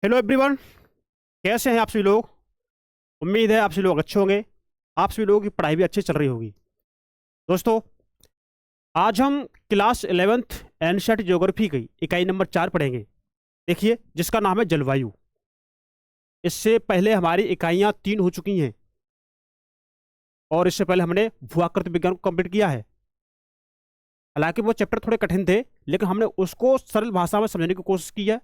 Hello everyone. कैसे हैं आप सभी लोग। उम्मीद है आप सभी लोग अच्छे होंगे। आप सभी लोगों की पढ़ाई भी अच्छी चल रही होगी। दोस्तों, आज हम क्लास 11th एनसीईआरटी ज्योग्राफी की इकाई नंबर 4 पढ़ेंगे। देखिए, जिसका नाम है जलवायु। इससे पहले हमारी इकाइयाँ 3 हो चुकी हैं और इससे पहले हमने भूआकृति विज्ञान को कंप्लीट किया है। हालांकि वो चैप्टर थोड़े कठिन थे, लेकिन हमने उसको सरल भाषा में समझने की कोशिश की है,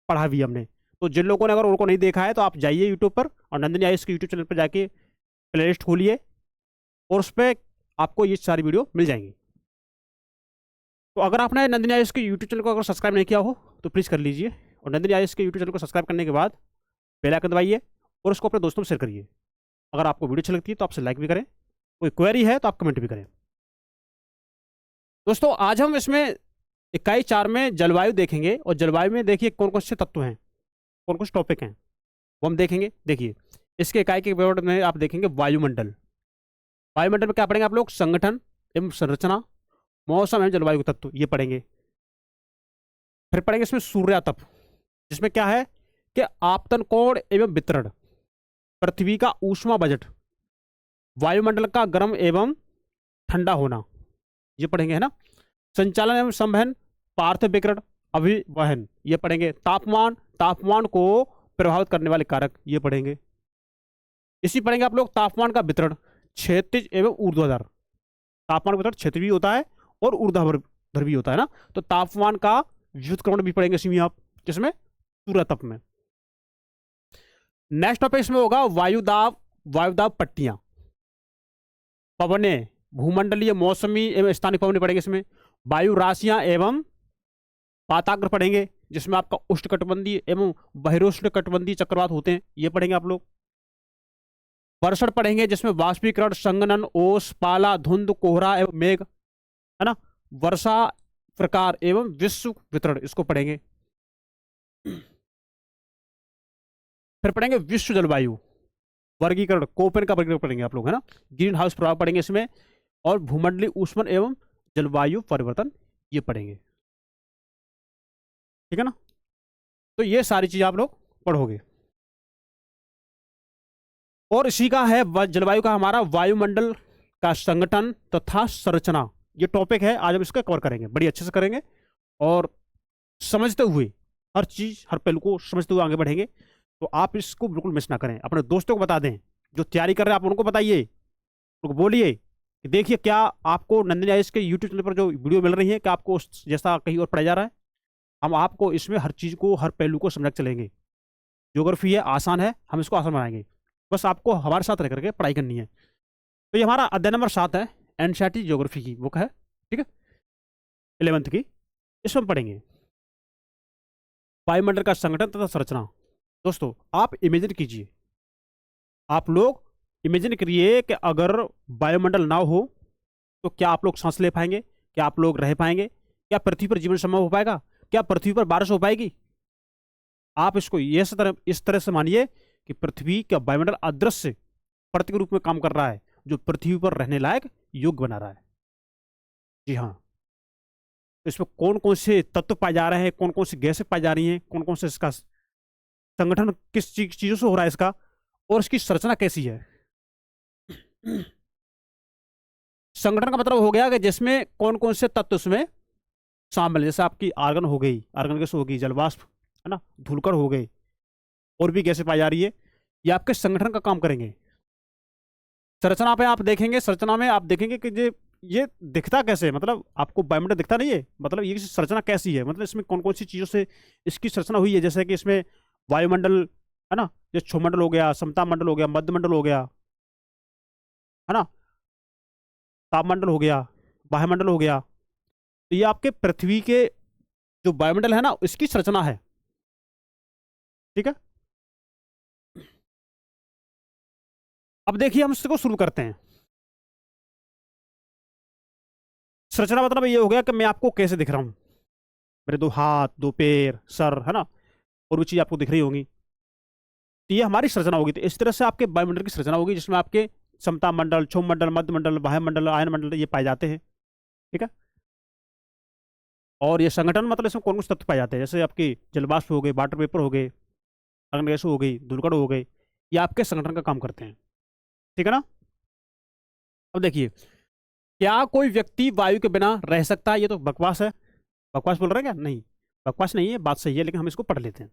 पढ़ा भी हमने। तो जिन लोगों ने अगर उनको नहीं देखा है तो आप जाइए यूट्यूब पर और नंदिनी आयुष के यूट्यूब चैनल पर जाके प्लेलिस्ट खोलिए और उस पर आपको ये सारी वीडियो मिल जाएंगी। तो अगर आपने नंदिनी आयुष के यूट्यूब चैनल को अगर सब्सक्राइब नहीं किया हो तो प्लीज़ कर लीजिए, और नंदिनी आयुष के यूट्यूब चैनल को सब्सक्राइब करने के बाद बेल आइकन दबाइए और उसको अपने दोस्तों में शेयर करिए। अगर आपको वीडियो अच्छी लगती है तो आपसे लाइक भी करें, कोई क्वेरी है तो आप कमेंट भी करें। दोस्तों, आज हम इसमें इकाई 4 में जलवायु देखेंगे, और जलवायु में देखिए कौन कौन से तत्व हैं, कौन कौन से टॉपिक हैं, वो हम देखेंगे। देखिए, इसके इकाई के वर्ड में आप देखेंगे वायुमंडल। वायुमंडल में क्या पढ़ेंगे आप लोग? संगठन एवं संरचना, मौसम एवं जलवायु के तत्व, ये पढ़ेंगे। फिर पढ़ेंगे इसमें सूर्यातप, जिसमें क्या है कि आपतन कोण एवं वितरण, पृथ्वी का ऊष्मा बजट, वायुमंडल का गर्म एवं ठंडा होना, ये पढ़ेंगे, है ना। संचालन एवं संवहन, पार्थिव विकिरण, अभिवहन, ये पढ़ेंगे। तापमान, तापमान को प्रभावित करने वाले कारक, ये पढ़ेंगे। इसी पढ़ेंगे आप लोग तापमान का वितरण, क्षैतिज एवं ऊर्ध्वाधर। तापमान का वितरण क्षेत्रीय भी होता है और ऊर्ध्वाधर भी होता है ना। तो तापमान का व्युत्क्रमण भी पढ़ेंगे इसमें आप, जिसमें सूर्यातप में। नेक्स्ट टॉपिक इसमें होगा वायुदाब, वायुदाब पट्टियां, पवनें, भूमंडलीय मौसमी एवं स्थानिक पवनें पढ़ेंगे इसमें। वायु राशियां एवं पाताग्र पढ़ेंगे, जिसमें आपका उष्णकटिबंधीय एवं बहिरोष्णकटिबंधीय चक्रवात होते हैं, ये पढ़ेंगे आप लोग। वर्षण पढ़ेंगे, जिसमें वाष्पीकरण, संघनन, ओस, पाला, धुंध, कोहरा एवं मेघ, है ना। वर्षा प्रकार एवं विश्व वितरण, इसको पढ़ेंगे। फिर पढ़ेंगे विश्व जलवायु वर्गीकरण, कोपेन का वर्गीकरण पढ़ेंगे आप लोग, है ना। ग्रीन हाउस प्रभाव पढ़ेंगे इसमें, और भूमंडलीय ऊष्मन एवं जलवायु परिवर्तन, ये पढ़ेंगे। ठीक है ना। तो ये सारी चीजें आप लोग पढ़ोगे। और इसी का है जलवायु का हमारा वायुमंडल का संगठन तथा संरचना, ये टॉपिक है। आज हम इसका कवर करेंगे, बड़ी अच्छे से करेंगे, और समझते हुए, हर चीज हर पहलू को समझते हुए आगे बढ़ेंगे। तो आप इसको बिल्कुल मिस ना करें, अपने दोस्तों को बता दें, जो तैयारी कर रहे हैं आप उनको बताइए, उनको बोलिए कि देखिए क्या आपको नंदिनी आयुष के यूट्यूब चैनल पर जो वीडियो मिल रही है, क्या आपको जैसा कहीं और पढ़ाया जा रहा है। हम आपको इसमें हर चीज को, हर पहलू को समझ चलेंगे। ज्योग्राफी है, आसान है, हम इसको आसान बनाएंगे। बस आपको हमारे साथ रह करके पढ़ाई करनी है। तो ये हमारा अध्याय नंबर 7 है, एनसीईआरटी ज्योग्राफी की बुक है, ठीक है, 11th की। इसमें हम पढ़ेंगे वायुमंडल का संगठन तथा संरचना। दोस्तों, आप इमेजिन कीजिए, आप लोग इमेजिन करिए कि अगर वायुमंडल ना हो तो क्या आप लोग सांस ले पाएंगे? क्या आप लोग रह पाएंगे? क्या पृथ्वी पर जीवन संभव हो पाएगा? क्या पृथ्वी पर बारिश हो पाएगी? आप इसको इस तरह से मानिए कि पृथ्वी का वायुमंडल अदृश्य परत के रूप में काम कर रहा है, जो पृथ्वी पर रहने लायक योग्य बना रहा है। जी हाँ। तो इसमें कौन कौन से तत्व पाए जा रहे हैं, कौन कौन सी गैसें पाई जा रही हैं, कौन कौन से इसका संगठन किस चीजों से हो रहा है इसका, और इसकी संरचना कैसी है। संगठन का मतलब हो गया कि जिसमें कौन कौन से तत्व उसमें शामिल है। जैसे आपकी आर्गन हो गई, आर्गन गैस हो गई, जलवाष्प, है ना, धूलकण हो गए, और भी गैसें पाई जा रही है। ये आपके संगठन का काम करेंगे। संरचना पे आप देखेंगे, संरचना में आप देखेंगे कि ये दिखता कैसे, मतलब आपको बायोमीटर दिखता नहीं है, मतलब ये संरचना कैसी है, मतलब इसमें कौन कौन सी चीज़ों से इसकी संरचना हुई है। जैसे कि इसमें वायुमंडल, है ना, जैसे क्षोमंडल हो गया, समता मंडल हो गया, मध्यमंडल हो गया, है ना, तापमंडल हो गया, वायुमंडल हो गया। तो ये आपके पृथ्वी के जो वायुमंडल है ना, इसकी संरचना है। ठीक है। अब देखिए, हम इसको शुरू करते हैं। संरचना मतलब ये हो गया कि मैं आपको कैसे दिख रहा हूं, मेरे 2 हाथ, 2 पैर, सर, है ना, और भी चीज आपको दिख रही होंगी। तो ये हमारी संरचना होगी। तो इस तरह से आपके वायुमंडल की संरचना होगी, जिसमें आपके समता मंडल, क्षोभ मंडल, मध्य मंडल, वायुमंडल, आयन मंडल, ये पाए जाते हैं। ठीक है। और ये संगठन मतलब इसमें कौन कौन से तत्व पाए जाते हैं, जैसे आपके जलवाष्प हो गए, वाटर वेपर हो गए, अग्नि गैस हो गई, धूलकण हो गए, ये आपके संगठन का काम करते हैं। ठीक है ना। अब देखिए, क्या कोई व्यक्ति वायु के बिना रह सकता है? ये तो बकवास है। बकवास बोल रहे हैं क्या? नहीं, बकवास नहीं है, बात सही है, लेकिन हम इसको पढ़ लेते हैं।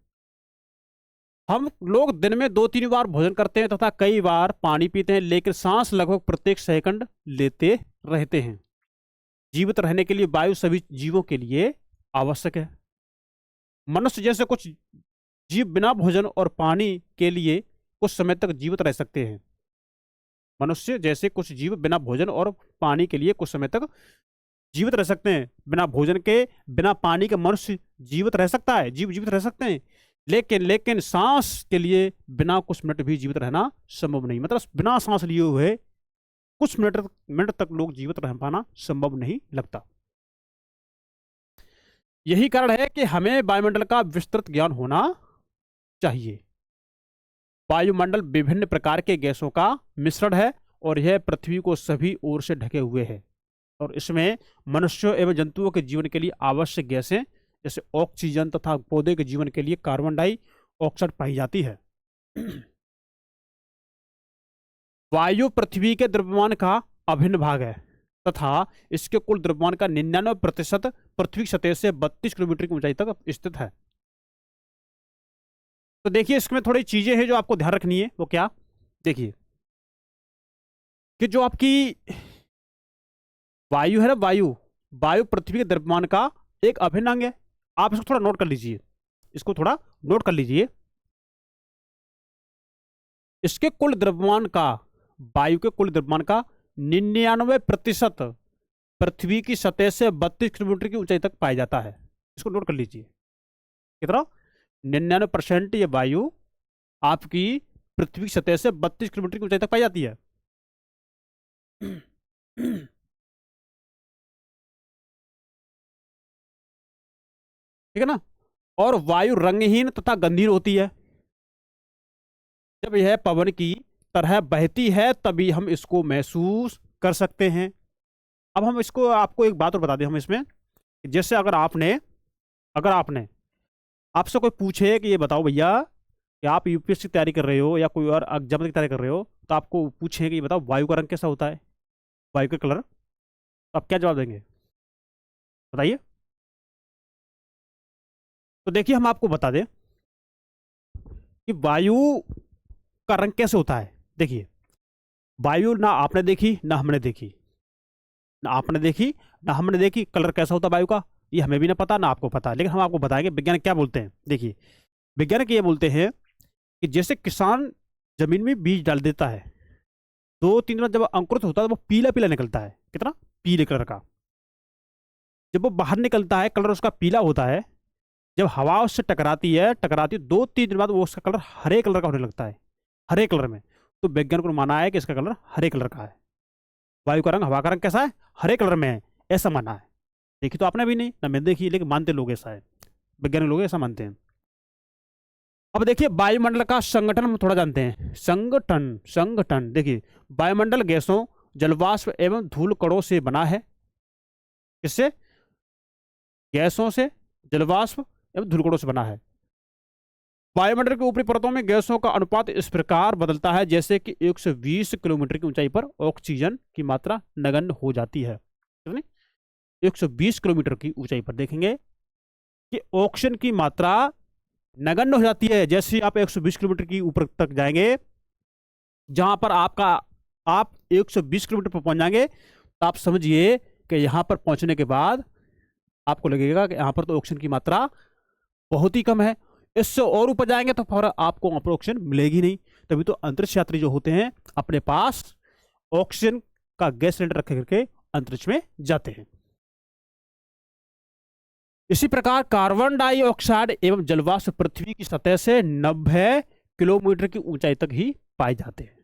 हम लोग दिन में 2-3 बार भोजन करते हैं तथा कई बार पानी पीते हैं, लेकिन सांस लगभग प्रत्येक सेकंड लेते रहते हैं। जीवित रहने के लिए वायु सभी जीवों के लिए आवश्यक है। मनुष्य जैसे कुछ जीव बिना भोजन और पानी के लिए कुछ समय तक जीवित रह सकते हैं। मनुष्य जैसे कुछ जीव बिना भोजन और पानी के लिए कुछ समय तक जीवित रह सकते हैं। बिना भोजन के, बिना पानी के मनुष्य जीवित रह सकता है, जीव जीवित रह सकते हैं, लेकिन सांस के लिए बिना कुछ मिनट भी जीवित रहना संभव नहीं। मतलब बिना सांस लिए हुए कुछ मिनट तक लोग जीवित रह पाना संभव नहीं लगता। यही कारण है कि हमें वायुमंडल का विस्तृत ज्ञान होना चाहिए। वायुमंडल विभिन्न प्रकार के गैसों का मिश्रण है और यह पृथ्वी को सभी ओर से ढके हुए है, और इसमें मनुष्यों एवं जंतुओं के जीवन के लिए आवश्यक गैसें जैसे ऑक्सीजन तथा पौधे के जीवन के लिए कार्बन डाइऑक्साइड पाई जाती है। वायु पृथ्वी के द्रव्यमान का अभिन्न भाग है तथा इसके कुल द्रव्यमान का 99% पृथ्वी सतह से 32 किलोमीटर की ऊंचाई तक स्थित है। तो देखिए, इसमें थोड़ी चीजें हैं जो आपको ध्यान रखनी है। वो क्या? देखिए कि जो आपकी वायु है ना, वायु पृथ्वी के द्रव्यमान का एक अभिन्न अंग है। आप इसको थोड़ा नोट कर लीजिए, इसको थोड़ा नोट कर लीजिए। इसके कुल द्रव्यमान का, वायु के कुल द्रव्यमान का 99% पृथ्वी की सतह से 32 किलोमीटर की ऊंचाई तक पाया जाता है। इसको नोट कर लीजिए। कितना? 99% ये वायु आपकी पृथ्वी की सतह से 32 किलोमीटर की ऊंचाई तक पाई जाती है। ठीक है ना। और वायु रंगहीन तथा गंधहीन होती है। जब यह पवन की तरह बहती है तभी हम इसको महसूस कर सकते हैं। अब हम इसको, आपको एक बात और बता दें हम इसमें, जैसे अगर आपने आपसे कोई पूछे कि ये बताओ भैया कि आप यूपीएससी की तैयारी कर रहे हो या कोई और एग्जाम की तैयारी कर रहे हो, तो आपको पूछे कि ये बताओ वायु का रंग कैसा होता है, वायु का कलर, तो आप क्या जवाब देंगे? बताइए। तो देखिए, हम आपको बता दें कि वायु का रंग कैसे होता है। देखिए, वायु ना आपने देखी ना हमने देखी, ना आपने देखी ना हमने देखी, कलर कैसा होता है वायु का ये हमें भी ना पता ना आपको पता, लेकिन हम आपको बताएंगे विज्ञान क्या बोलते हैं। देखिए, वैज्ञानिक ये बोलते हैं कि जैसे किसान जमीन में बीज डाल देता है, 2-3 दिन जब अंकुरित होता है तो वो पीला पीला निकलता है। कितना? पीले कलर का। जब वो बाहर निकलता है कलर उसका पीला होता है। जब हवा उससे टकराती है 2-3 दिन बाद वो उसका कलर हरे कलर का होने लगता है, हरे कलर में। तो वैज्ञानिकों ने माना है कि इसका कलर हरे कलर का है। वायु का रंग, हवा का रंग कैसा है? हरे कलर में है, ऐसा माना है। देखी तो आपने भी नहीं ना, मैं देखी, लेकिन मानते लोग ऐसा है, वैज्ञानिक लोग ऐसा मानते हैं। अब देखिए, वायुमंडल का संगठन हम थोड़ा जानते हैं। संगठन देखिए, वायुमंडल गैसों, जलवाष्प एवं धूल कणों से बना है। किससे? गैसों से, जलवाष्प एवं धूल कणों से बना है। वायुमंडल के ऊपरी परतों में गैसों का अनुपात इस प्रकार बदलता है जैसे कि 120 किलोमीटर की ऊंचाई पर ऑक्सीजन की मात्रा नगण्य हो जाती है। 120 किलोमीटर की ऊंचाई पर देखेंगे कि ऑक्सीजन की मात्रा नगण्य हो जाती है। जैसे आप 120 किलोमीटर की ऊपर तक जाएंगे, जहां पर आप 120 किलोमीटर पर पहुंच जाएंगे, तो आप समझिए कि यहां पर पहुंचने के बाद आपको लगेगा कि यहां पर तो ऑक्सीजन की मात्रा बहुत ही कम है। इससे और ऊपर जाएंगे तो फिर आपको ऑक्सीजन मिलेगी नहीं। तभी तो अंतरिक्ष यात्री जो होते हैं अपने पास ऑक्सीजन का गैस सिलेंडर रख करके अंतरिक्ष में जाते हैं। इसी प्रकार कार्बन डाइऑक्साइड एवं जलवाष्प पृथ्वी की सतह से 90 किलोमीटर की ऊंचाई तक ही पाए जाते हैं।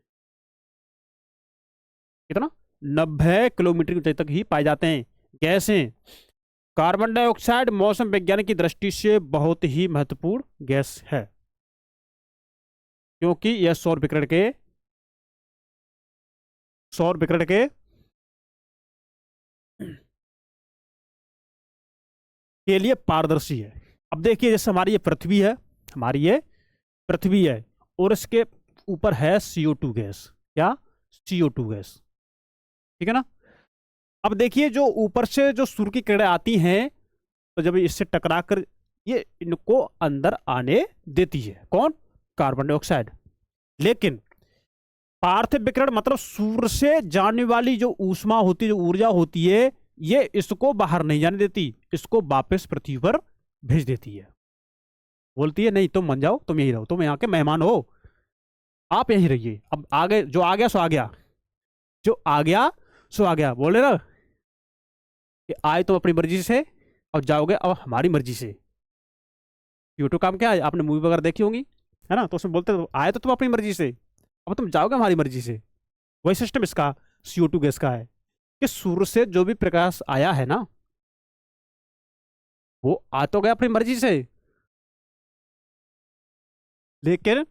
कितना? 90 किलोमीटर की ऊंचाई तक ही पाए जाते हैं। गैसें, कार्बन डाइऑक्साइड मौसम विज्ञान की दृष्टि से बहुत ही महत्वपूर्ण गैस है, क्योंकि यह सौर विकिरण के लिए पारदर्शी है। अब देखिए, जैसे हमारी ये पृथ्वी है और इसके ऊपर है CO2 गैस। क्या? CO2 gas. ठीक है ना। अब देखिए जो ऊपर से जो सूर्य की किरणें आती हैं तो जब इससे टकरा कर ये इनको अंदर आने देती है, कौन? Carbon dioxide. लेकिन पार्थिव विकिरण मतलब सूर्य से जाने वाली जो ऊष्मा होती है, जो ऊर्जा होती है, ये इसको बाहर नहीं जाने देती, इसको वापस पृथ्वी पर भेज देती है। बोलती है नहीं तुम मान जाओ, तुम यही रहो, तुम यहाँ के मेहमान हो, आप यहीं रहिए। अब आगे जो आ गया सो आ गया, जो आ गया सो आ गया। बोले ना कि आए तुम अपनी मर्जी से और जाओगे अब हमारी मर्जी से। यूट्यूब काम क्या है, आपने मूवी वगैरह देखी होंगी, है ना, तो उसमें बोलते तो आए तो तुम अपनी मर्जी से, अब तुम जाओगे हमारी मर्जी से। वही सिस्टम इसका CO2 गैस का है कि सूर्य से जो भी प्रकाश आया है ना वो आ तो गया अपनी मर्जी से, लेकिन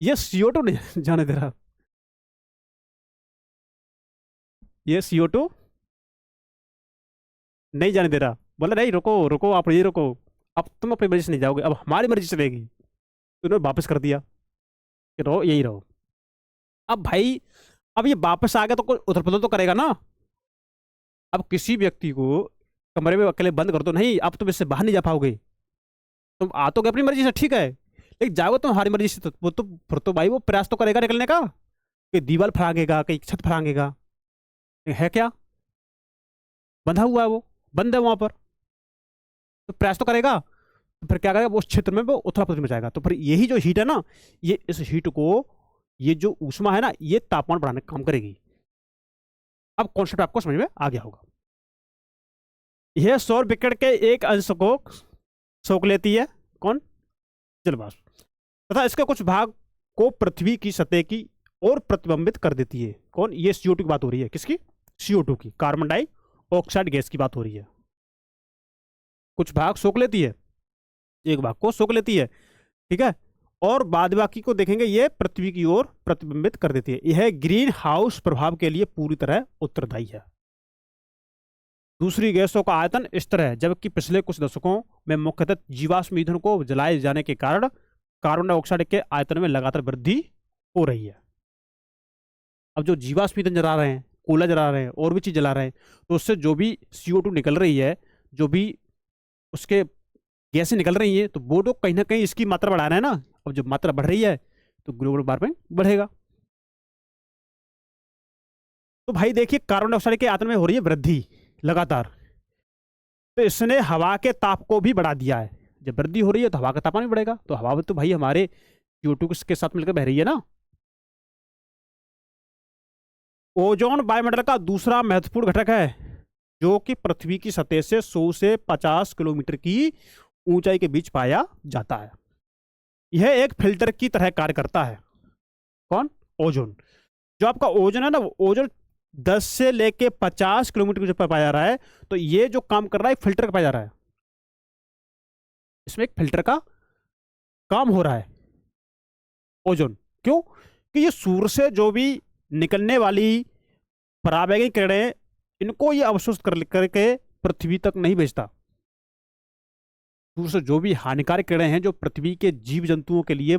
ये CO2 नहीं जाने दे रहा। ये CO2 नहीं जाने दे रहा। बोला नहीं रुको रुको, आप ये रुको, अब तुम अपनी मर्जी से नहीं जाओगे, अब हमारी मर्जी से रहेगी। तो उन्होंने वापस कर दिया कि रहो यही रहो। अब भाई अब ये वापस आ गया तो कोई उथल पुथल तो करेगा ना। अब किसी व्यक्ति को कमरे में अकेले बंद कर दो, नहीं अब तुम इससे बाहर नहीं जा पाओगे, तुम आ तो गए अपनी मर्जी से, ठीक है, लेकिन जाओगे तुम हमारी मर्जी से, तो वो तो फिर तो भाई वो प्रयास तो करेगा निकलने का, कि दीवार फरांगेगा, कहीं छत फरांगेगा, है क्या, बंधा हुआ है वो, बंद है वहां पर, तो प्रयास तो करेगा। तो फिर क्या करेगा वो, उस क्षेत्र में वो उथला पुथल मचाएगा। तो फिर यही जो हीट है ना, ये इस हीट को, ये जो ऊष्मा है ना, ये तापमान बढ़ाने का काम करेगी। अब कॉन्सेप्ट आपको समझ में आ गया होगा। यह सौर विकिरण के एक अंश को सोख लेती है, कौन? जल वाष्प, तथा इसके कुछ भाग को पृथ्वी की सतह की ओर प्रतिबिंबित कर देती है, कौन? ये CO2 की बात हो रही है, किसकी? CO2 की, कार्बन डाइऑक्साइड गैस की बात हो रही है। कुछ भाग सोख लेती है, एक भाग को सोख लेती है, ठीक है, और बाद बाकी को देखेंगे ये पृथ्वी की ओर प्रतिबिंबित कर देती है। यह ग्रीन हाउस प्रभाव के लिए पूरी तरह उत्तरदायी है। दूसरी गैसों का आयतन इस तरह है, जबकि पिछले कुछ दशकों में मुख्यतः जीवाश्म ईंधन को जलाए जाने के कारण कार्बन डाइऑक्साइड के आयतन में लगातार वृद्धि हो रही है। अब जो जीवाश्म ईंधन जला रहे हैं, कोयला जला रहे हैं, और भी चीज जला रहे हैं, तो उससे जो भी CO2 निकल रही है, जो भी उसके गैसें निकल रही हैं, तो वो तो कहीं ना कहीं इसकी मात्रा बढ़ा रहा है ना। अब जब मात्रा बढ़ रही है तो ग्लोबल वार्मिंग बढ़ेगा। तो भाई देखिए कार्बन डाइऑक्साइड के आयतन में हो रही है वृद्धि लगातार, तो इसने हवा के ताप को भी बढ़ा दिया है। जब वृद्धि हो रही है तो हवा का तापमान भी बढ़ेगा, तो हवा तो भाई हमारे CO2 के साथ मिलकर बह रही है ना। ओजोन वायुमंडल का दूसरा महत्वपूर्ण घटक है, जो कि पृथ्वी की सतह से 100 से 50 किलोमीटर की ऊंचाई के बीच पाया जाता है। यह एक फिल्टर की तरह कार्य करता है, कौन? ओजोन। जो आपका ओजोन है ना, वो ओजोन 10 से लेके 50 किलोमीटर की ऊंचाई पर पाया जा रहा है, तो ये जो काम कर रहा है फिल्टर का पाया जा रहा है, इसमें एक फिल्टर का काम हो रहा है ओजोन। क्यों? कि ये सूर्य से जो भी निकलने वाली पराबैंगनी किरणें, इनको ये अवशोषित करके पृथ्वी तक नहीं भेजता। सूर्य से जो भी हानिकारक किरणें हैं, जो पृथ्वी के जीव जंतुओं के लिए,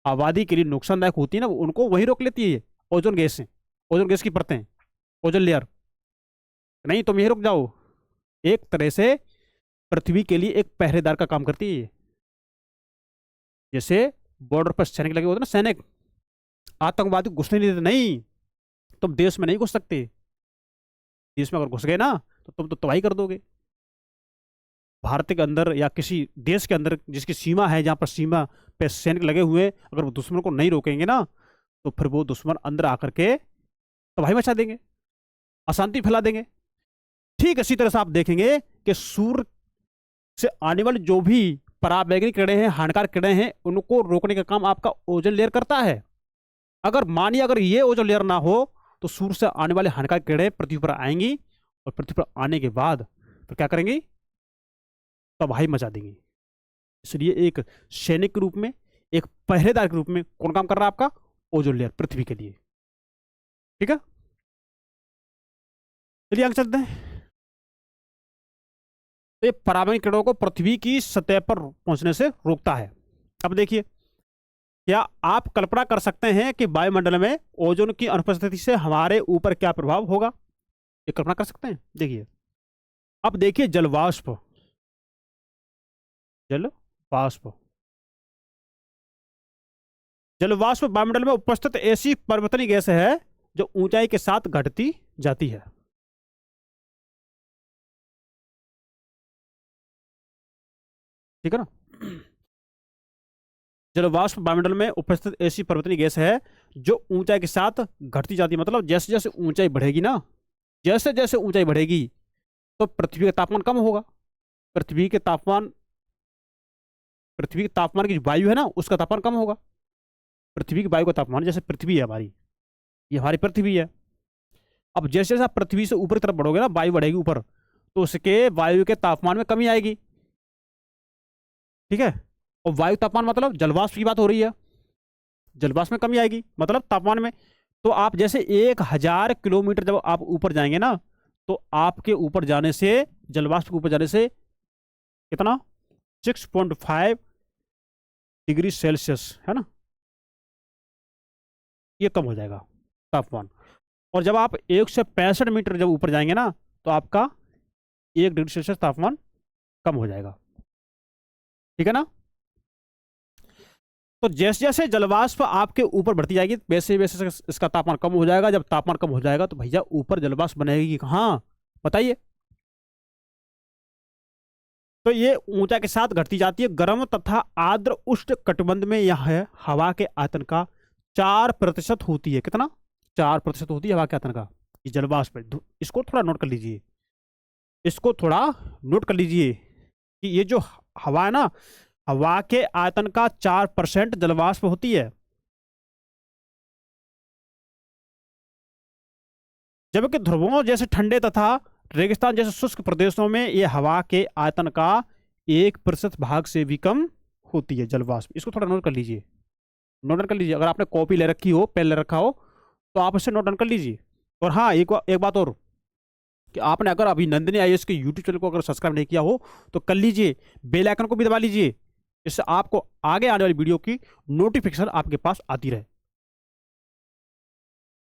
आबादी के लिए नुकसानदायक होती है ना, उनको वही रोक लेती है ओजोन गैस से, ओजोन गैस की परतें, ओजोन लेयर। नहीं तुम यही रुक जाओ। एक तरह से पृथ्वी के लिए एक पहरेदार का काम करती है। जैसे बॉर्डर पर सैनिक लगे होते ना, सैनिक, आतंकवादी घुसने नहीं देते, नहीं तुम देश में नहीं घुस सकते, देश में अगर घुस गए ना तो तुम तो तबाही कर दोगे। भारत के अंदर या किसी देश के अंदर जिसकी सीमा है, जहां पर सीमा पे सैनिक लगे हुए, अगर वो दुश्मन को नहीं रोकेंगे ना, तो फिर वो दुश्मन अंदर आकर के तबाही मचा देंगे, अशांति फैला देंगे। ठीक इसी तरह से आप देखेंगे कि सूर्य से आने वाली जो भी पराबैंगनी किरणें हैं, हानिकारक किरणें हैं, उनको रोकने का काम आपका ओजोन लेयर करता है। अगर मानिए अगर ये ओजोन लेयर ना हो तो सूर्य से आने वाले हानिकारक किरणें पृथ्वी पर आएंगी, और पृथ्वी पर आने के बाद फिर क्या करेंगी? तबाही मचा देंगी। इसलिए एक सैनिक के रूप में, एक पहरेदार के रूप में कौन काम कर रहा है? आपका ओजोन लेयर, पृथ्वी के लिए। ठीक है, चलिए आगे चलते हैं। तो ये पराबैंगनी किरणों को पृथ्वी की सतह पर पहुंचने से रोकता है। अब देखिए क्या आप कल्पना कर सकते हैं कि वायुमंडल में ओजोन की अनुपस्थिति से हमारे ऊपर क्या प्रभाव होगा? ये कल्पना कर सकते हैं? देखिए, अब देखिए जलवाष्प, जलवाष्प, जलवाष्प वायुमंडल में उपस्थित ऐसी पर्वतनीय गैस है जो ऊंचाई के साथ घटती जाती है। ठीक है ना? जलवाष्प वायुमंडल में उपस्थित ऐसी पर्वतनीय गैस है जो ऊंचाई के साथ घटती जाती है। मतलब जैसे जैसे ऊंचाई बढ़ेगी ना, जैसे जैसे ऊंचाई बढ़ेगी तो पृथ्वी का तापमान कम होगा। पृथ्वी के तापमान, पृथ्वी के तापमान की जो वायु है ना उसका तापमान कम होगा। पृथ्वी की वायु का तापमान, जैसे पृथ्वी है हमारी, ये हमारी पृथ्वी है। अब जैसे जैसे आप पृथ्वी से ऊपर की तरफ बढ़ोगे ना, वायु बढ़ेगी ऊपर, तो उसके वायु के तापमान में कमी आएगी। ठीक है? और वायु तापमान मतलब जलवाष्प की बात हो रही है, जलवाष्प में कमी आएगी मतलब तापमान में। तो आप जैसे 1000 किलोमीटर जब आप ऊपर जाएंगे ना, तो आपके ऊपर जाने से, जलवाष्प के ऊपर जाने से कितना, 6.5 डिग्री सेल्सियस, है ना, ये कम हो जाएगा तापमान। और जब आप 165 मीटर जब ऊपर जाएंगे ना, तो आपका 1 डिग्री सेल्सियस तापमान कम हो जाएगा। ठीक है ना? तो जैसे जैसे जलवाष्प आपके ऊपर बढ़ती जाएगी वैसे वैसे इसका तापमान कम हो जाएगा। जब तापमान कम हो जाएगा तो भैया ऊपर जलवाष्प बनेगी कहाँ, बताइए? तो ये ऊंचाई के साथ घटती जाती है। गर्म तथा आर्द्र उष्ण कटिबंध में यह है हवा के आयतन का 4% होती है। कितना? 4% होती है हवा के आयतन का ये जलवाष्प। इसको थोड़ा नोट कर लीजिए, इसको थोड़ा नोट कर लीजिए कि ये जो हवा है ना, हवा के आयतन का 4% जलवाष्प होती है। जबकि ध्रुवों जैसे ठंडे तथा रेगिस्तान जैसे शुष्क प्रदेशों में यह हवा के आयतन का 1% भाग से भी कम होती है जलवाष्प। इसको थोड़ा नोट कर लीजिए, नोट डाउन कर लीजिए। अगर आपने कॉपी ले रखी हो, पेन ले रखा हो, तो आप इसे नोट डाउन कर लीजिए। और हाँ, एक बात और, कि आपने अगर अभी नंदिनी आईएएस के यूट्यूब चैनल को अगर सब्सक्राइब नहीं किया हो तो कर लीजिए, बेल आइकन को भी दबा लीजिए, इससे आपको आगे आने वाली वीडियो की नोटिफिकेशन आपके पास आती रहे।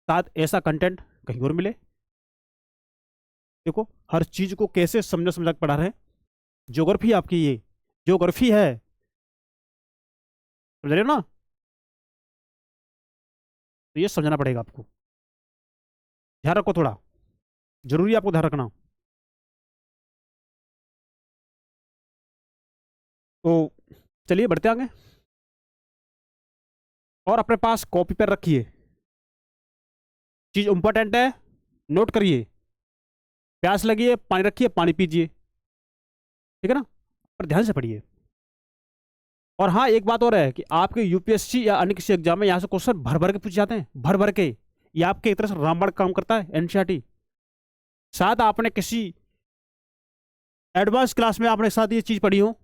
शायद ऐसा कंटेंट कहीं और मिले। देखो हर चीज को कैसे समझा के पढ़ा रहे हैं। ज्योग्राफी आपकी, ये ज्योग्राफी है, समझ रहे हो ना? तो ये समझना पड़ेगा आपको, ध्यान रखो थोड़ा, जरूरी आपको ध्यान रखना। तो चलिए बढ़ते आगे, और अपने पास कॉपी पर रखिए, चीज इंपॉर्टेंट है, नोट करिए। प्यास लगी है, पानी रखिए, पानी पीजिए। ठीक है ना? पर ध्यान से पढ़िए। और हाँ, एक बात और है कि आपके यूपीएससी या अन्य किसी एग्जाम में यहाँ से क्वेश्चन भर भर के पूछे जाते हैं, भर भर के। ये आपके एक तरह से रामबाण काम करता है, एनसीईआरटी। शायद आपने किसी एडवांस क्लास में आपने साथ ये चीज पढ़ी हो,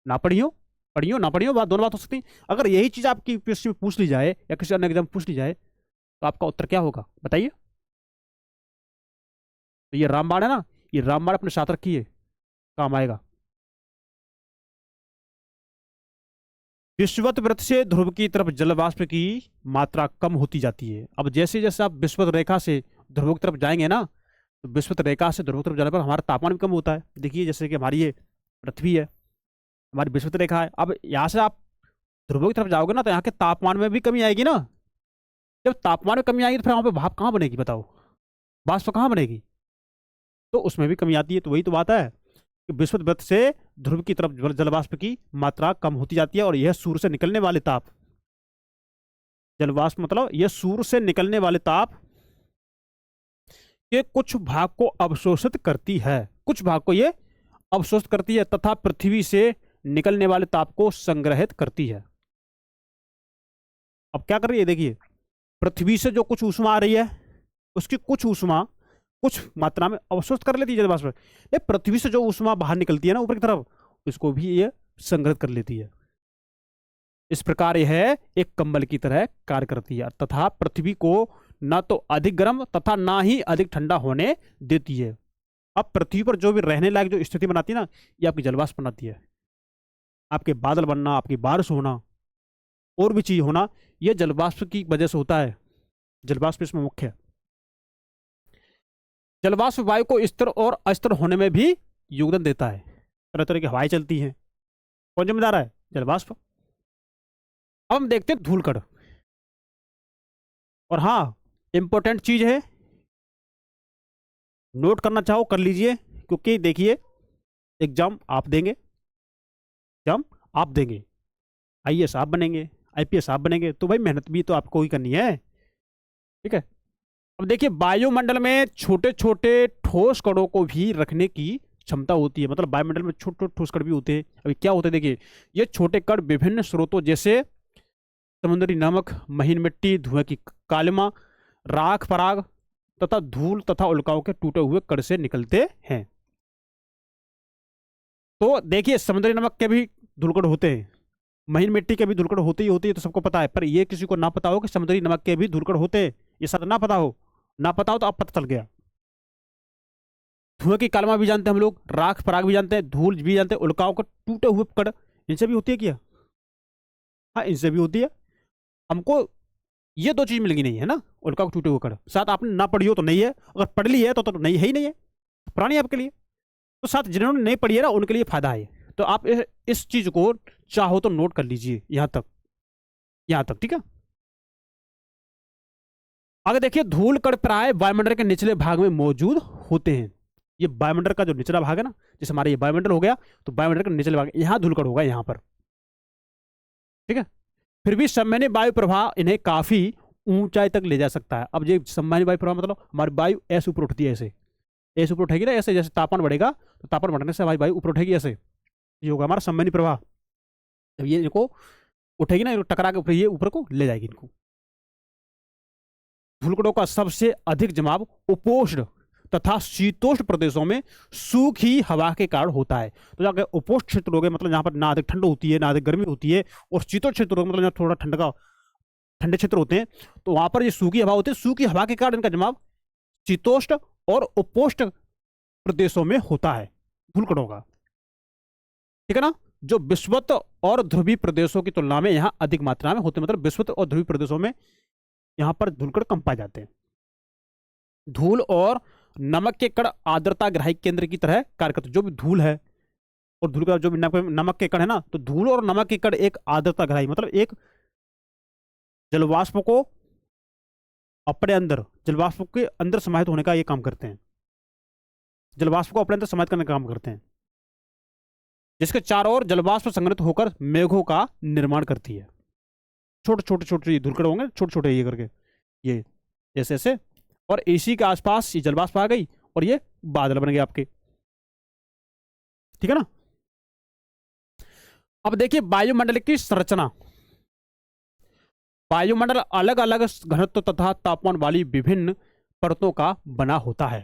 ना पढ़ी हो, पढ़ी हो ना पढ़ी हो, बात दोनों बात हो सकती। अगर यही चीज आपकी यूपीएससी में पूछ ली जाए या किसी अन्य एग्जाम में पूछ ली जाए, तो आपका उत्तर क्या होगा बताइए? तो ये रामबाण है ना, ये रामबाण अपने साथ रखिए, काम आएगा। विषुवत वृत्त से ध्रुव की तरफ जलवाष्प की मात्रा कम होती जाती है। अब जैसे जैसे आप विषुवत रेखा से ध्रुव की तरफ जाएंगे ना, तो विषुवत रेखा से ध्रुव की तरफ जाने पर हमारा तापमान भी कम होता है। देखिए जैसे कि हमारी ये पृथ्वी है, हमारी विषुवत रेखा है। अब यहाँ से आप ध्रुव की तरफ जाओगे ना, तो यहाँ के तापमान में भी कमी आएगी ना। जब तापमान में कमी आएगी तो फिर वहाँ पे भाप कहाँ बनेगी बताओ, वाष्प कहाँ बनेगी? तो उसमें भी कमी आती है। तो वही तो बात है कि विषुवत वृत्त से ध्रुव की तरफ जलवाष्प की मात्रा कम होती जाती है। और यह सूर्य से निकलने वाले ताप, जलवाष्प मतलब यह सूर्य से निकलने वाले ताप के कुछ भाग को अवशोषित करती है, कुछ भाग को ये अवशोषित करती है, तथा पृथ्वी से निकलने वाले ताप को संग्रहित करती है। अब क्या कर रही है, देखिए पृथ्वी से जो कुछ ऊष्मा आ रही है, उसकी कुछ ऊष्मा कुछ मात्रा में अवशोषित कर लेती है जलवाष्प। ये पृथ्वी से जो ऊष्मा बाहर निकलती है ना ऊपर की तरफ, इसको भी ये संग्रहित कर लेती है। इस प्रकार यह एक कंबल की तरह कार्य करती है, तथा पृथ्वी को ना तो अधिक गर्म तथा ना ही अधिक ठंडा होने देती है। अब पृथ्वी पर जो भी रहने लायक जो स्थिति बनाती है ना, ये आपकी जलवाष्प बनाती है। आपके बादल बनना, आपकी बारिश होना, और भी चीज होना, यह जलवाष्प की वजह से होता है। जलवाष्प इसमें मुख्य है। जलवाष्प वायु को स्थिर और अस्थिर होने में भी योगदान देता है। तरह तरह की हवाएं चलती हैं, कौन जिम्मेदार है? जलवाष्प। अब हम देखते हैं धूलकण। और हाँ, इंपॉर्टेंट चीज है, नोट करना चाहो कर लीजिए, क्योंकि देखिए एग्जाम आप देंगे, एग्जाम आप देंगे, आईएएस आप बनेंगे, आईपीएस आप बनेंगे, तो भाई मेहनत भी तो आपको ही करनी है। ठीक है। अब देखिए वायुमंडल में छोटे छोटे ठोस कणों को भी रखने की क्षमता होती है। मतलब वायुमंडल में छोटे छोटे ठोस कण भी होते हैं। अभी क्या होते हैं देखिए, ये छोटे कण विभिन्न स्रोतों जैसे समुद्री नमक, महीन मिट्टी, धुएं की कालिमा, राख पराग तथा धूल तथा उल्काओं के टूटे हुए कण से निकलते हैं। तो देखिए समुद्री नमक के भी धूलकण होते हैं, महीन मिट्टी के भी धूलकण होते ही होती है, तो सबको पता है। पर ये किसी को ना पता हो कि समुद्री नमक के भी धूलकण होते हैं, ये सब ना पता हो, ना पता हो तो अब पता चल गया। धुएं की कालिमा भी जानते हैं हम लोग, राख पराग भी जानते हैं, धूल भी जानते हैं, उल्काओं के टूटे हुए कण, इनसे भी होती है क्या? हाँ, इनसे भी होती है। हमको ये दो चीज मिल गई नहीं है ना, उल्काओं के टूटे हुए कण। साथ आपने ना पढ़ी हो तो नहीं है, अगर पढ़ ली है तो नहीं है ही नहीं है, पुरानी है आपके लिए। तो साथ जिन्होंने नहीं पढ़ी है ना, उनके लिए फायदा है। तो आप इस चीज को चाहो तो नोट कर लीजिए यहां तक, यहां तक। ठीक है। आगे देखिए धूल कण प्राय वायुमंडल के निचले भाग में मौजूद होते हैं। ये वायुमंडल का जो निचला भाग है ना, जैसे हमारा ये वायुमंडल हो गया, तो वायुमंडल के निचले भाग यहां धूल कण होगा, यहां पर। ठीक है। फिर भी सामान्य वायु प्रवाह इन्हें काफी ऊंचाई तक ले जा सकता है। अब ये सामान्य वायु प्रवाह मतलब हमारी वायु ऐसे ऊपर उठती है, ऐसे ऐसे ऊपर उठेगी ना, ऐसे जैसे तापमान बढ़ेगा तो तापमान बढ़ने से हमारी वायु ऊपर उठेगी, ऐसे ये होगा हमारा सामान्य प्रवाह। जब ये इनको उठेगी ना, टकरा के ऊपर ये ऊपर को ले जाएगी इनको। धूलकणों का सबसे अधिक जमाव उपोष्ण तथा शीतोष्ण प्रदेशों में सूखी हवा के कारण होता है। तो जाकर उपोष्ण क्षेत्र हो गए, मतलब जहां पर ना अधिक ठंड होती है ना अधिक गर्मी होती है, और शीतोष्ण क्षेत्र मतलब जहां थोड़ा ठंडे क्षेत्र होते हैं, तो वहां पर ये सूखी हवा होती है। सूखी हवा के कारण इनका जमाव शीतोष्ण और उपोष्ण प्रदेशों में होता है धूलकणों का। ठीक है ना। जो विषुवत और ध्रुवीय प्रदेशों की तुलना में यहाँ अधिक मात्रा में होते हैं। मतलब विषुवत और ध्रुवीय प्रदेशों में यहाँ पर धूलकण कम पाए जाते हैं। धूल और नमक के कण आर्द्रता ग्राही केंद्र की तरह कार्य करते हैं। जो भी धूल है और धूल का जो भी नमक के कण है ना, तो धूल और नमक के कण एक आर्द्रता ग्राही, मतलब एक जलवाष्प को अपने अंदर, जलवाष्प के अंदर समाहित होने का ये काम करते हैं। जलवाष्प को अपने अंदर समाहित करने का काम करते हैं, जिसके चारों ओर जलवाष्प संग्रहित होकर मेघों का निर्माण करती है। छोटे छोटे छोटे धूलकण होंगे, छोटे छोटे ये करके, ये ऐसे ऐसे, और इसी के आसपास ये जलवाष्प आ गई और ये बादल बन गए आपके। ठीक है ना। अब देखिए वायुमंडल की संरचना। वायुमंडल अलग अलग घनत्व तथा तापमान वाली विभिन्न परतों का बना होता है।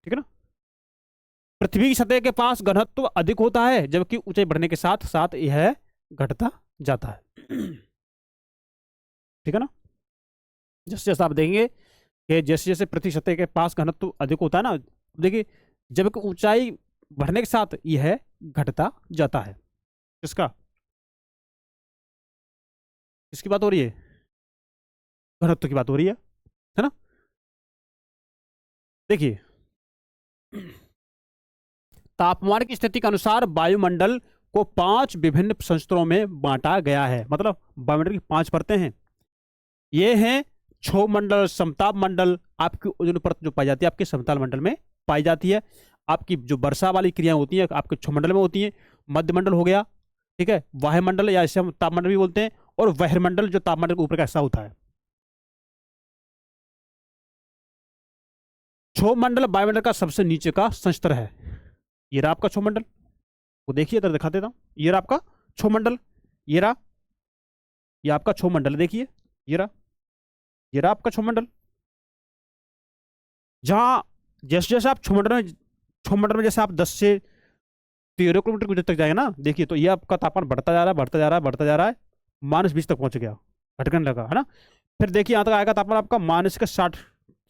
ठीक है ना। पृथ्वी की सतह के पास घनत्व अधिक होता है, जबकि ऊंचाई बढ़ने के साथ साथ यह घटता जाता है। ठीक है ना। जैसे जैसे आप देखेंगे कि जैसे जैसे पृथ्वी सतह के पास घनत्व अधिक होता है ना, देखिए जबकि ऊंचाई बढ़ने के साथ यह घटता जाता है। किसका, किसकी बात हो रही है? घनत्व की बात हो रही है ना। देखिए तापमान की स्थिति के अनुसार वायुमंडल को 5 विभिन्न संस्तरों में बांटा गया है। मतलब वायुमंडल की 5 परतें हैं। ये हैं क्षोभ मंडल, समताप मंडल, आपकी ओजोन परत जो पाई जाती है आपके समतल मंडल में पाई जाती है। आपकी जो वर्षा वाली क्रियाएं होती हैं आपके क्षोभ मंडल में होती हैं। मध्य मंडल हो गया, ठीक है, वायुमंडल या इसे हम तापमंडल भी बोलते हैं, और बहिर्मंडल जो तापमंडल के ऊपर का हिस्सा होता है। क्षोभ मंडल वायुमंडल का सबसे नीचे का संस्तर है। ये रहा आपका क्षोभ मंडल, वो देखिए इधर दिखा देता हूं। ये रहा आपका क्षोभ मंडल, ये रहा, ये आपका क्षोभ मंडल, देखिए ये रहा, ये रहा आपका क्षोभ मंडल। जहां जैसे जैसे आप क्षोभ मंडल में जैसे आप 10 से 13 किलोमीटर की ऊंचाई तक जाएगा ना, देखिए तो ये आपका तापमान बढ़ता जा रहा है, बढ़ता जा रहा है, बढ़ता जा रहा है, -20 तक पहुंच गया, घटने लगा, है ना। फिर देखिए यहाँ तक आएगा तापमान आपका -60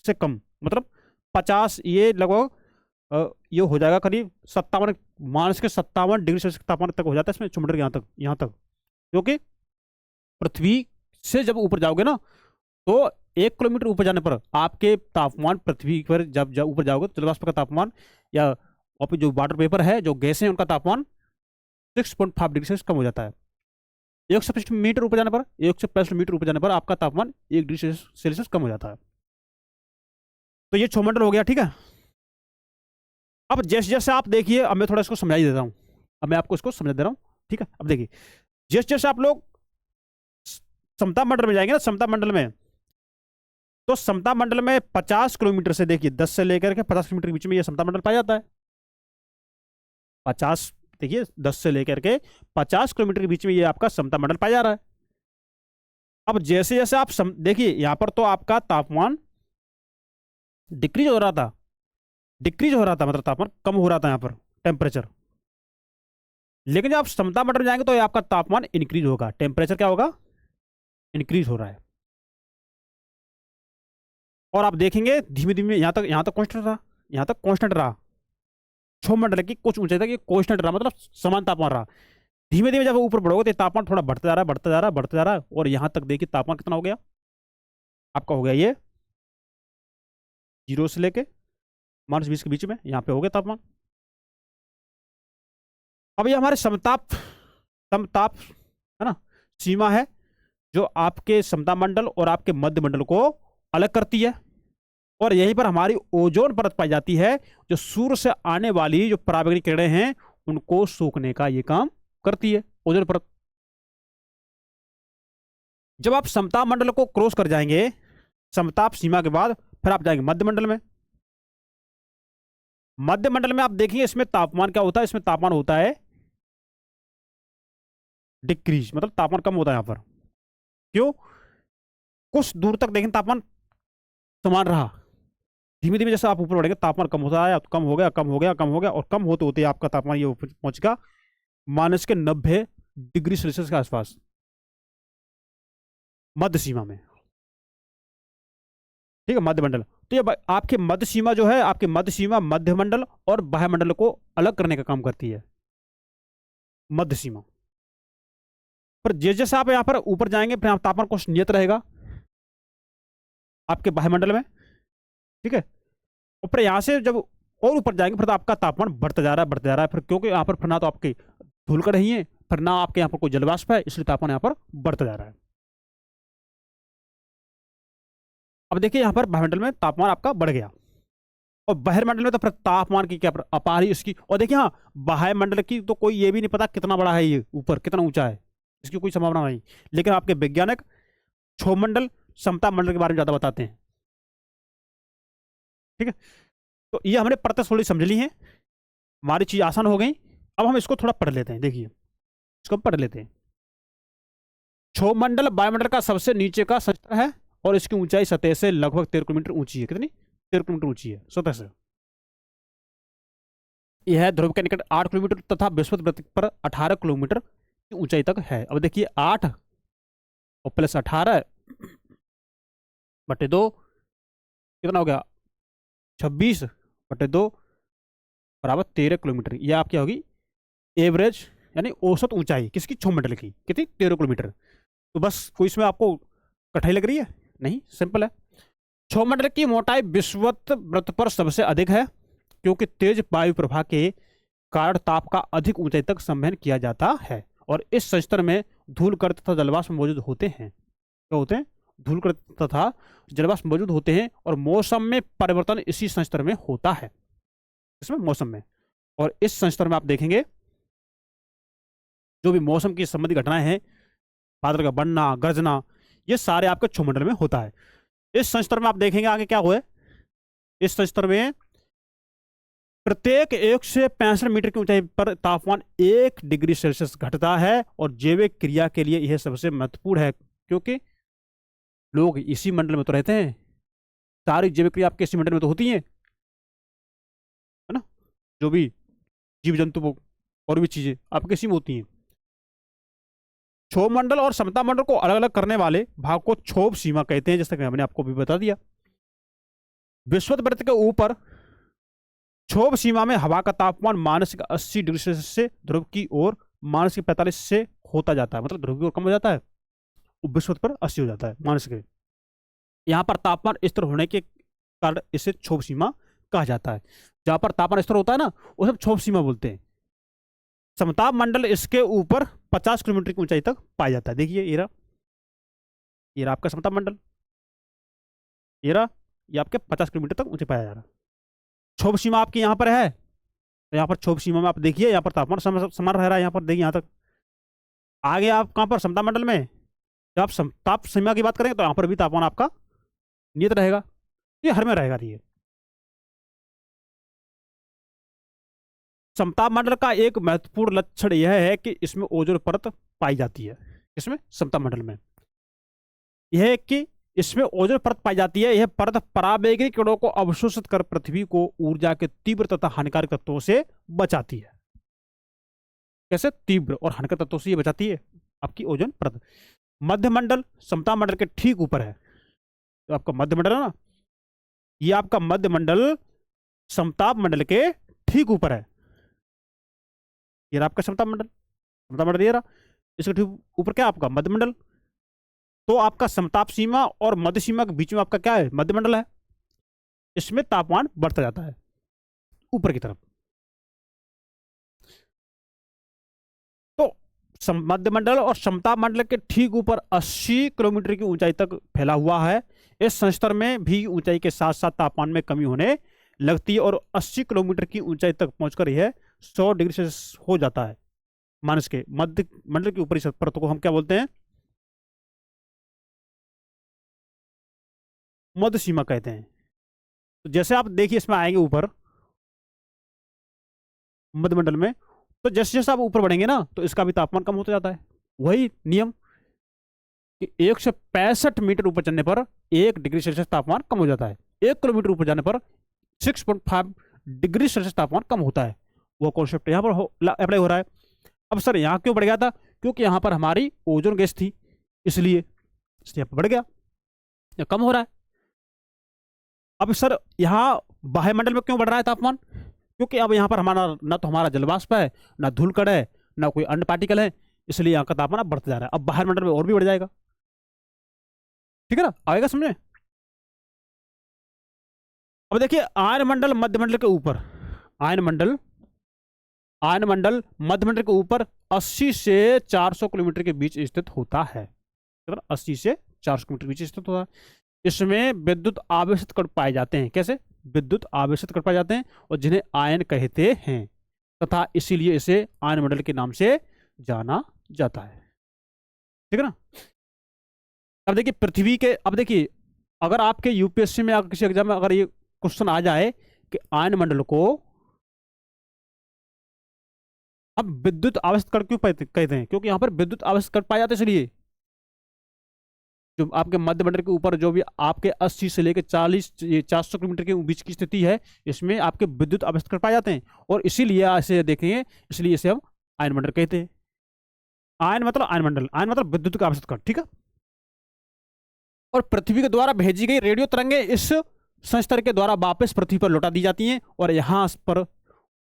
से कम, मतलब 50, ये लगभग ये हो जाएगा करीब 57, -57 डिग्री सेल्सियस तापमान तक हो जाता है इसमें क्षोभ मंडल, यहाँ तक क्योंकि पृथ्वी से जब ऊपर जाओगे ना, तो 1 किलोमीटर ऊपर जाने पर आपके तापमान, पृथ्वी पर जब जब ऊपर जाओगे तो जलवाष्प का तापमान या वहाँ पे जो वाटर पेपर है, जो गैसें हैं, उनका तापमान 6.5 डिग्री सेल्सियस कम हो जाता है। 165 मीटर ऊपर जाने पर, 165 मीटर ऊपर जाने पर आपका तापमान 1 डिग्री सेल्सियस कम हो जाता है। तो ये छौमंडल हो गया, ठीक है। अब जैसे जैसे आप देखिए, अब मैं थोड़ा इसको समझा ही देता हूँ, अब मैं आपको इसको समझा दे रहा हूँ, ठीक है। अब देखिए, जैसे जैसे आप लोग समता मंडल में जाएंगे ना, समता मंडल में, तो समता मंडल में 50 किलोमीटर से, देखिए 10 से लेकर के 50 किलोमीटर के बीच में ये समता मंडल पाया जाता है। 50, देखिए 10 से लेकर के 50 किलोमीटर के बीच में ये आपका समता मंडल पाया जा रहा है। अब जैसे जैसे आप देखिए, यहां पर तो आपका तापमान डिक्रीज हो रहा था, डिक्रीज हो रहा था, मतलब तापमान कम हो रहा था यहां पर, टेम्परेचर। लेकिन जब आप समता मंडल में जाएंगे तो ये आपका तापमान इंक्रीज होगा, टेम्परेचर क्या होगा, इंक्रीज हो रहा है। और आप देखेंगे धीमे धीमे यहां तक कांस्टेंट रहा, यहां तक कांस्टेंट रहा, छौमंडल की कुछ ऊंचाई तक ये कांस्टेंट रहा, मतलब समान तापमान रहा। धीमे धीमे जब ऊपर बढ़ोगे तो तापमान थोड़ा बढ़ता जा रहा है, बढ़ता जा रहा है, बढ़ता जा रहा है, और यहां तक देखिए तापमान कितना हो गया आपका, हो गया ये 0 से लेके -20 के बीच में, यहाँ पे हो गया तापमान। अब ये हमारे समताप, समताप है ना, सीमा है जो आपके समता मंडल और आपके मध्य मंडल को अलग करती है। और यहीं पर हमारी ओजोन परत पाई जाती है, जो सूर्य से आने वाली जो पराबैंगनी किरणें हैं उनको सोखने का ये काम करती है, ओजोन परत। जब आप समताप मंडल को क्रॉस कर जाएंगे, समताप सीमा के बाद फिर आप जाएंगे मध्य मंडल में। मध्य मंडल में आप देखिए, इसमें तापमान क्या होता है, इसमें तापमान होता है डिक्रीज, मतलब तापमान कम होता है यहां पर। क्यों? कुछ दूर तक देखें तापमान समान रहा, धीमे धीमे जैसे आप ऊपर बढ़ेंगे तापमान कम होता है, कम हो गया, कम हो गया, कम हो गया, और कम होते होते आपका तापमान ये पहुंचेगा -90 डिग्री सेल्सियस के आसपास, मध्य सीमा में, ठीक है, मध्य मंडल। तो ये आपके मध्य सीमा जो है, आपके मध्य सीमा मध्य मंडल और बाह्य मंडल को अलग करने का काम करती है, मध्य सीमा। पर जैसे जैसे आप यहां पर ऊपर जाएंगे फिर तापमान कुछ नियत रहेगा आपके बाह्य मंडल में, ठीक है। और फिर यहां से जब और ऊपर जाएंगे फिर तो आपका तापमान बढ़ता जा रहा है, बढ़ता जा रहा है, फिर क्योंकि यहाँ पर फिर ना तो आपकी धूलकण ही है, फिर ना आपके यहाँ पर कोई जलवाष्प है, इसलिए तापमान यहाँ पर बढ़ता जा रहा है। अब देखिए यहाँ पर बाह्यमंडल में तापमान आपका बढ़ गया, और बहिर्मंडल में तो फिर तापमान की क्या अपार ही इसकी। और देखिए हाँ, बाह्य मंडल की तो कोई ये भी नहीं पता कितना बड़ा है, ये ऊपर कितना ऊंचा है, इसकी कोई संभावना नहीं। लेकिन आपके वैज्ञानिक क्षोभमंडल, समता मंडल के बारे में ज्यादा बताते हैं, ठीक है। तो ये हमने परतें थोड़ी समझ ली हैं, हमारी चीज आसान हो गई। अब हम इसको थोड़ा पढ़ लेते हैं, देखिए इसको पढ़ लेते हैं। क्षोभमंडल वायुमंडल का सबसे नीचे का स्तर है, और इसकी ऊंचाई सतह से लगभग 13 किलोमीटर ऊंची है। कितनी? 13 किलोमीटर ऊंची है सतह से। यह है ध्रुव के निकट 8 किलोमीटर तथा बृहस्पति वृत्त पर 18 किलोमीटर की ऊंचाई तक है। अब देखिए 8 और प्लस 18 बटे 2 कितना हो गया, 26 बटे 2 बराबर 13 किलोमीटर। यह आपकी होगी एवरेज, यानी औसत ऊंचाई किसकी, क्षोभमंडल की। कितनी? 13 किलोमीटर। तो बस कोई इसमें आपको कठिनाई लग रही है? नहीं, सिंपल है। क्षोभमंडल की मोटाई विषुवत वृत्त पर सबसे अधिक है, क्योंकि तेज वायु प्रवाह के कारण ताप का अधिक ऊंचाई तक संवहन किया जाता है, और इस संस्तर में धूलकण तथा जलवाष्प मौजूद होते हैं। क्या होते हैं? धूलकण तथा जलवाष्प मौजूद होते हैं, और मौसम में परिवर्तन इसी संस्तर में होता है, इसमें मौसम में। और इस संस्तर में आप देखेंगे जो भी मौसम की संबंधी घटनाएं हैं, बादल का बनना, गरजना, ये सारे आपके क्षोभमंडल में होता है। इस संस्तर में आप देखेंगे आगे क्या हुआ है, इस संस्तर में प्रत्येक 165 मीटर की ऊंचाई पर तापमान 1 डिग्री सेल्सियस घटता है, और जैविक क्रिया के लिए यह सबसे महत्वपूर्ण है, क्योंकि लोग इसी मंडल में तो रहते हैं, सारी जैविक क्रिया आपके इसी मंडल में तो होती है ना, जो भी जीव जंतु और भी चीजें आपके इसी में होती हैं। क्षोभ मंडल और समता मंडल को अलग अलग करने वाले भाग को क्षोभ सीमा कहते हैं, जैसे कि हमने आपको भी बता दिया। विषुवत वृत्त के ऊपर क्षोभ सीमा में हवा का तापमान -80 डिग्री सेल्सियस से ध्रुव की ओर -45 से होता जाता है, मतलब ध्रुव की ओर कम हो जाता है, विषुवत पर 80 हो जाता है। मान सके यहाँ पर तापमान स्थिर होने के कारण इसे क्षोभ सीमा कहा जाता है। जहां पर तापमान स्थिर होता है ना, उसे क्षोभ सीमा बोलते हैं। समताप मंडल इसके ऊपर 50 किलोमीटर की ऊंचाई तक पाया जाता है। देखिए ये रहा आपका समताप मंडल, ये आपके 50 किलोमीटर तक ऊंचे पाया जा रहा है। क्षोभ सीमा आपकी यहाँ पर है, तो यहाँ पर क्षोभ सीमा में आप देखिए यहाँ पर तापमान समान रह रहा है। यहाँ पर देखिए यहाँ तक आगे आप कहाँ पर समताप मंडल में जब आप समताप सीमा की बात करेंगे तो यहाँ पर भी तापमान आपका नियत रहेगा, ये हर में रहेगा। ये समताप मंडल का एक महत्वपूर्ण लक्षण यह है कि इसमें ओजोन परत पाई जाती है। इसमें समताप मंडल में यह है कि इसमें ओजोन परत पाई जाती है। यह परत पराबैंगनी किरणों को अवशोषित कर पृथ्वी को ऊर्जा के तीव्र तथा हानिकारक तत्वों से बचाती है। कैसे? तीव्र और हानिकारक तत्वों से ये बचाती है आपकी ओजोन परत। मध्य मंडल समताप मंडल के ठीक ऊपर है। तो आपका मध्य मंडल है ना, ये आपका मध्य मंडल समताप मंडल के ठीक ऊपर है। ये आपका समताप मंडल ये रहा, इसके ठीक ऊपर क्या आपका मध्य मंडल। तो आपका समताप सीमा और मध्य सीमा के बीच में आपका क्या है? मध्य मंडल है। इसमें तापमान बढ़ता जाता है ऊपर की तरफ। तो मध्य मंडल और समताप मंडल के ठीक ऊपर 80 किलोमीटर की ऊंचाई तक फैला हुआ है। इस संस्तर में भी ऊंचाई के साथ साथ तापमान में कमी होने लगती है और 80 किलोमीटर की ऊंचाई तक पहुंचकर यह 100 डिग्री सेल्सियस हो जाता है। मानस के मध्य मंडल की ऊपरी परतों को हम क्या बोलते हैं? मध्य सीमा कहते हैं। तो जैसे आप देखिए इसमें आएंगे ऊपर मध्य मंडल में, तो जैसे जैसे आप ऊपर बढ़ेंगे ना तो इसका भी तापमान कम होता जाता है। वही नियम कि 165 मीटर ऊपर चढ़ने पर 1 डिग्री सेल्सियस तापमान कम हो जाता है। 1 किलोमीटर ऊपर जाने पर 6.5 डिग्री सेल्सियस तापमान कम होता है। वो कॉन्सेप्ट यहाँ पर अप्लाई हो रहा है। अब सर यहाँ क्यों बढ़ गया था? क्योंकि यहाँ पर हमारी ओजोन गैस थी, इसलिए बढ़ गया या कम हो रहा है। अब सर यहाँ बाह्य मंडल में क्यों बढ़ रहा है तापमान? क्योंकि अब यहाँ पर हमारा ना तो हमारा जलवाष्प है, ना धूलकण है, ना कोई अन्य पार्टिकल है, इसलिए यहाँ का तापमान अब बढ़ता जा रहा है। अब बाहर मंडल में और भी बढ़ जाएगा। ठीक है ना, आएगा समझे? अब देखिए आयन मंडल मध्य मंडल के ऊपर, आयन मंडल मध्य मंडल के ऊपर 80 से 400 किलोमीटर के बीच स्थित होता है। 80 से 400 किलोमीटर के बीच स्थित होता है। इसमें विद्युत आवेशित कण पाए जाते हैं। कैसे? विद्युत आवेशित कण पाए जाते हैं और जिन्हें आयन कहते हैं, तथा इसीलिए इसे आयन मंडल के नाम से जाना जाता है। ठीक है ना? अब देखिए पृथ्वी के, अब देखिए अगर आपके यूपीएससी में किसी एग्जाम में अगर ये क्वेश्चन आ जाए कि आयन मंडल को अब विद्युत आवेशित कण क्यों कहते हैं? क्योंकि यहां पर विद्युत आवेशित कण पाए जाते हैं। इसलिए जो आपके मध्य मंडल के ऊपर जो भी आपके 80 से लेकर 400 किलोमीटर के बीच की स्थिति है, इसमें आपके विद्युत आवेशित कण पाए जाते हैं और इसीलिए ऐसे देखेंगे, इसलिए इसे हम आयन मंडल कहते हैं। आयन मतलब आयन मंडल, आयन मतलब विद्युत का आवेशित कण। ठीक है। और पृथ्वी के द्वारा भेजी गई रेडियो तरंगें इस संस्तर के द्वारा वापस पृथ्वी पर लौटा दी जाती हैं और यहां पर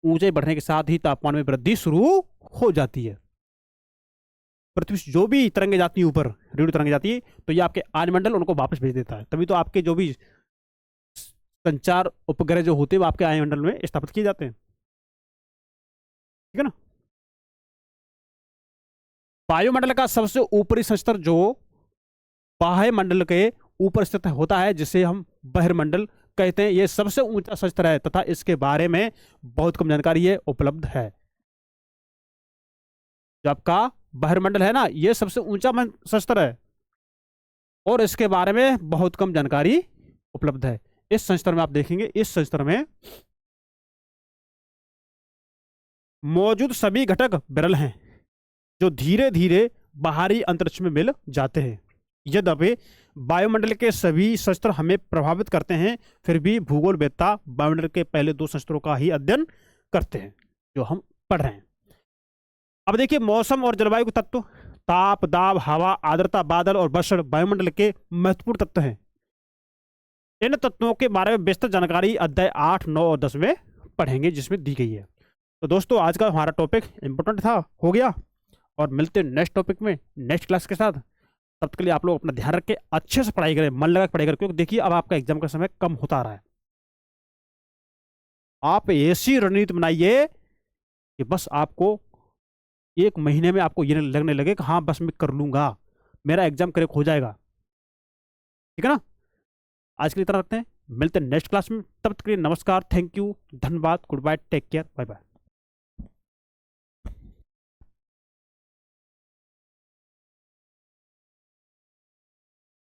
ऊंचाई बढ़ने के साथ ही तापमान में वृद्धि शुरू हो जाती है। पृथ्वी से जो भी तरंगें जाती है ऊपर, रेडियो तरंगें जाती है, तो ये आपके आयन मंडल उनको वापस भेज देता है। तभी तो आपके जो भी संचार उपग्रह जो होते हैं वो आपके आयन मंडल में स्थापित किए जाते हैं। ठीक है ना? वायुमंडल का सबसे ऊपरी संस्तर जो बाह्य मंडल के ऊपर स्थित होता है, जिसे हम बहिर्मंडल कहते हैं, यह सबसे ऊंचा संस्तर है तथा इसके बारे में बहुत कम जानकारी है उपलब्ध है। जो आपका बहिर्मंडल है ना, यह सबसे ऊंचा संस्तर है और इसके बारे में बहुत कम जानकारी उपलब्ध है। इस संस्तर में आप देखेंगे, इस संस्तर में मौजूद सभी घटक विरल हैं जो धीरे धीरे बाहरी अंतरिक्ष में मिल जाते हैं। यद्यपि वायुमंडल के सभी संस्तर हमें प्रभावित करते हैं, फिर भी भूगोलवेत्ता वायुमंडल के पहले 2 संस्तरों का ही अध्ययन करते हैं जो हम पढ़ रहे हैं। अब देखिए मौसम और जलवायु के तत्व, ताप, दाब, हवा, आर्द्रता, बादल और वर्षण वायुमंडल के महत्वपूर्ण तत्व हैं। इन तत्वों के बारे में विस्तृत जानकारी अध्याय 8, 9 और 10 में पढ़ेंगे, जिसमें दी गई है। तो दोस्तों आज का हमारा टॉपिक इंपॉर्टेंट था, हो गया। और मिलते हैं नेक्स्ट टॉपिक में नेक्स्ट क्लास के साथ। तब तक के लिए आप लोग अपना ध्यान रख के अच्छे से पढ़ाई करें, मन लगा के पढ़ाई करें, क्योंकि देखिए अब आपका एग्जाम का समय कम होता आ रहा है। आप ऐसी रणनीति बनाइए कि बस आपको 1 महीने में आपको ये लगने लगे कि हाँ बस मैं कर लूंगा, मेरा एग्जाम करेक्ट हो जाएगा। ठीक है ना? आज के लिए इतना रखते हैं, मिलते हैं नेक्स्ट क्लास में। तब तक के लिए नमस्कार, थैंक यू, धन्यवाद, goodbye, take care, bye bye.